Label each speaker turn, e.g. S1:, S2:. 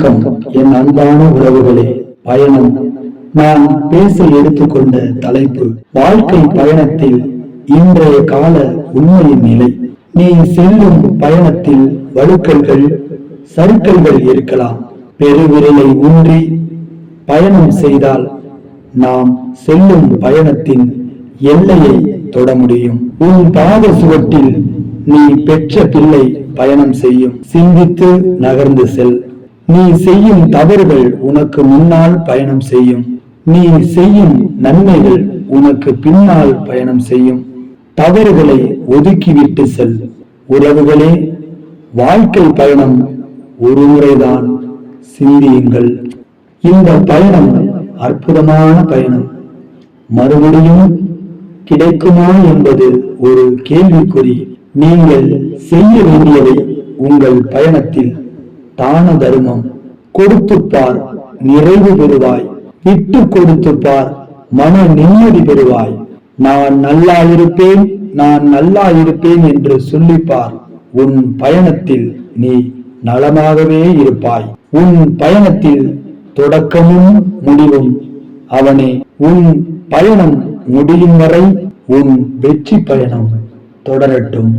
S1: வணக்கம் என் அன்பான உறவுகளே. பயணம். நான் பேச எடுத்துக்கொண்ட தலைப்பு வாழ்க்கை பயணத்தில் இன்றைய கால உண்மையின் நிலை. நீ செல்லும் பயணத்தில் வழுக்கல்கள், சறுக்கல்கள் இருக்கலாம். பெருவிரலை ஊன்றி பயணம் செய்தால் நாம் செல்லும் பயணத்தின் எல்லையை தொட முடியும். உன் பாத சுவட்டில் நீ பெற்ற பிள்ளை பயணம் செய்யும். சிந்தித்து நகர்ந்து செல். நீ செய்யும் தவறுகள் உனக்கு முன்னால் பயணம் செய்யும். நீ செய்யும் நன்மைகள் உனக்கு பின்னால் பயணம் செய்யும். தவறுகளை ஒதுக்கிவிட்டு செல். உறவுகளே, வாழ்க்கை பயணம் ஒரு முறைதான். சிந்தியுங்கள். இந்த பயணம் அற்புதமான பயணம். மறுபடியும் கிடைக்குமா என்பது ஒரு கேள்விக்குறி. நீங்கள் செய்ய வேண்டியவை உங்கள் பயணத்தில் தான தர்மம். கொடுத்துப்பார், நிறைவு பெறுவாய். விட்டு கொடுத்துப்பார், மன நிம்மதி பெறுவாய். நான் நல்லா இருப்பேன், நான் நல்லா இருப்பேன் என்று சொல்லிப்பார். உன் பயணத்தில் நீ நலமாகவே இருப்பாய். உன் பயணத்தில் தொடக்கமும் முடிவும் அவனே. உன் பயணம் முடியும் வரை உன் வெற்றி பயணம் தொடரட்டும்.